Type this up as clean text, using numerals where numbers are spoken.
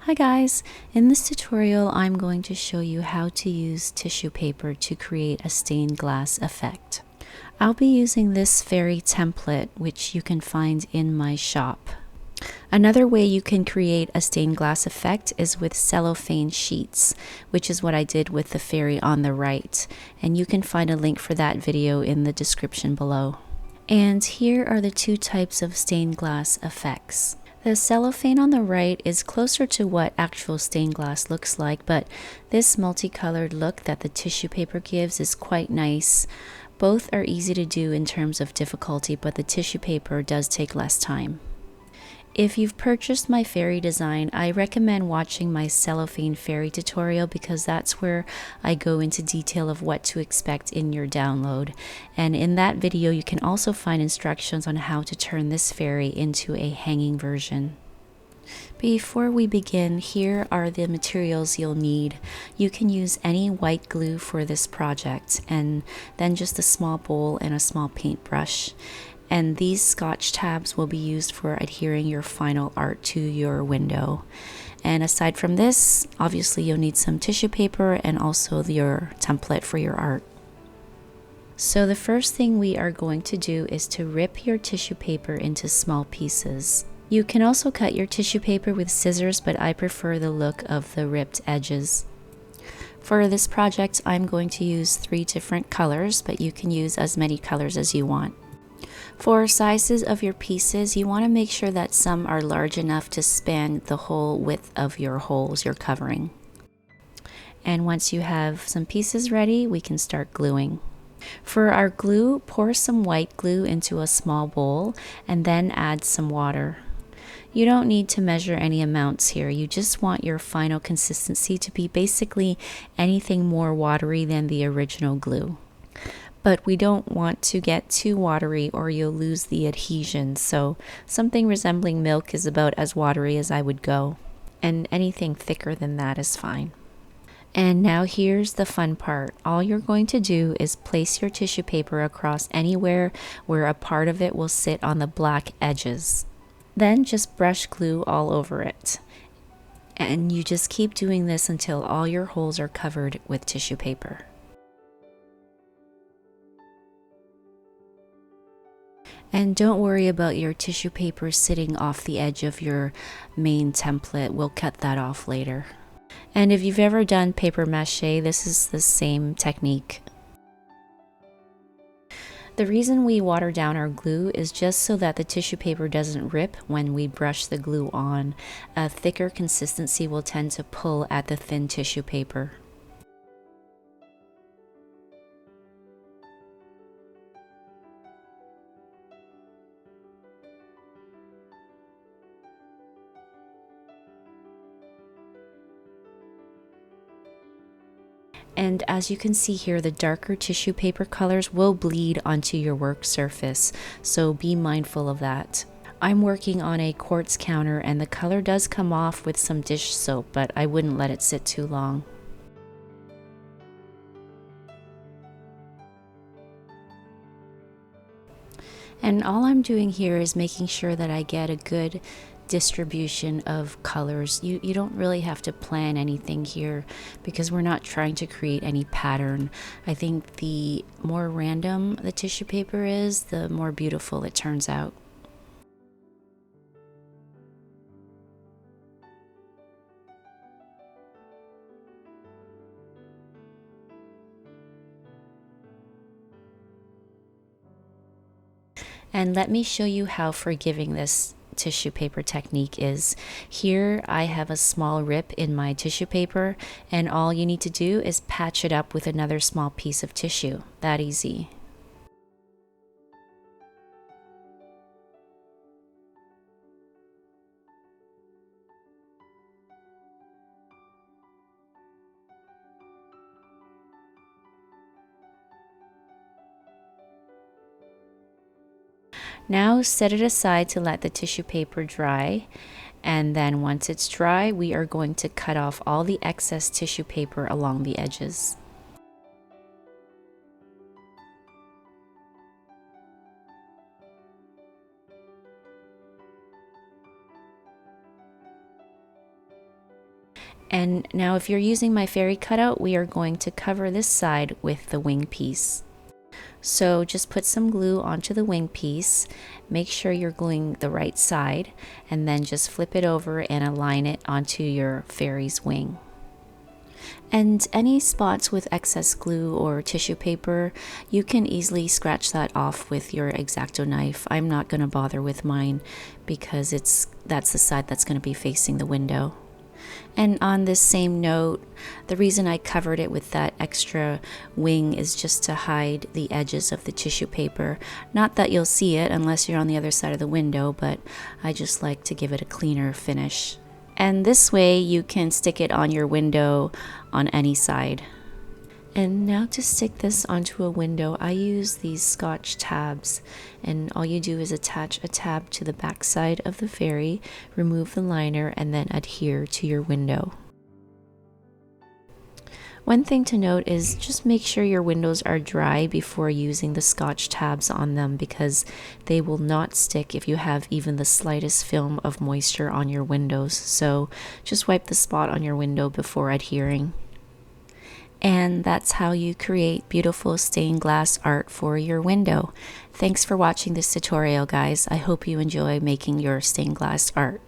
Hi guys, in this tutorial I'm going to show you how to use tissue paper to create a stained glass effect. I'll be using this fairy template which you can find in my shop. Another way you can create a stained glass effect is with cellophane sheets, which is what I did with the fairy on the right, and you can find a link for that video in the description below. And here are the two types of stained glass effects. The cellophane on the right is closer to what actual stained glass looks like, but this multicolored look that the tissue paper gives is quite nice. Both are easy to do in terms of difficulty, but the tissue paper does take less time. If you've purchased my fairy design, I recommend watching my cellophane fairy tutorial because that's where I go into detail of what to expect in your download. And in that video, you can also find instructions on how to turn this fairy into a hanging version. Before we begin, here are the materials you'll need. You can use any white glue for this project, and then just a small bowl and a small paintbrush. And these scotch tabs will be used for adhering your final art to your window. And aside from this, obviously you'll need some tissue paper and also your template for your art. So the first thing we are going to do is to rip your tissue paper into small pieces. You can also cut your tissue paper with scissors, but I prefer the look of the ripped edges. For this project, I'm going to use 3 different colors, but you can use as many colors as you want. For sizes of your pieces, you want to make sure that some are large enough to span the whole width of your holes you're covering. And once you have some pieces ready, we can start gluing. For our glue, pour some white glue into a small bowl and then add some water. You don't need to measure any amounts here. You just want your final consistency to be basically anything more watery than the original glue. But we don't want to get too watery or you'll lose the adhesion, so something resembling milk is about as watery as I would go, and anything thicker than that is fine. And now here's the fun part. All you're going to do is place your tissue paper across anywhere where a part of it will sit on the black edges. Then just brush glue all over it. And you just keep doing this until all your holes are covered with tissue paper. And don't worry about your tissue paper sitting off the edge of your main template. We'll cut that off later. And if you've ever done paper mache, this is the same technique. The reason we water down our glue is just so that the tissue paper doesn't rip when we brush the glue on. A thicker consistency will tend to pull at the thin tissue paper. And as you can see here, the darker tissue paper colors will bleed onto your work surface, so be mindful of that. I'm working on a quartz counter and the color does come off with some dish soap, but I wouldn't let it sit too long. And all I'm doing here is making sure that I get a good distribution of colors. You don't really have to plan anything here because we're not trying to create any pattern. I think the more random the tissue paper is, the more beautiful it turns out. And let me show you how forgiving this tissue paper technique is. Here I have a small rip in my tissue paper, and all you need to do is patch it up with another small piece of tissue. That easy. Now set it aside to let the tissue paper dry, and then once it's dry, we are going to cut off all the excess tissue paper along the edges. And now if you're using my fairy cutout, we are going to cover this side with the wing piece. So just put some glue onto the wing piece, make sure you're gluing the right side, and then just flip it over and align it onto your fairy's wing. And any spots with excess glue or tissue paper, you can easily scratch that off with your X-Acto knife. I'm not going to bother with mine because that's the side that's going to be facing the window. And on this same note, the reason I covered it with that extra wing is just to hide the edges of the tissue paper. Not that you'll see it unless you're on the other side of the window, but I just like to give it a cleaner finish. And this way you can stick it on your window on any side. And now to stick this onto a window, I use these Scotch tabs, and all you do is attach a tab to the back side of the fairy, remove the liner, and then adhere to your window. One thing to note is just make sure your windows are dry before using the Scotch tabs on them, because they will not stick if you have even the slightest film of moisture on your windows. So just wipe the spot on your window before adhering. And that's how you create beautiful stained glass art for your window. Thanks for watching this tutorial, guys. I hope you enjoy making your stained glass art.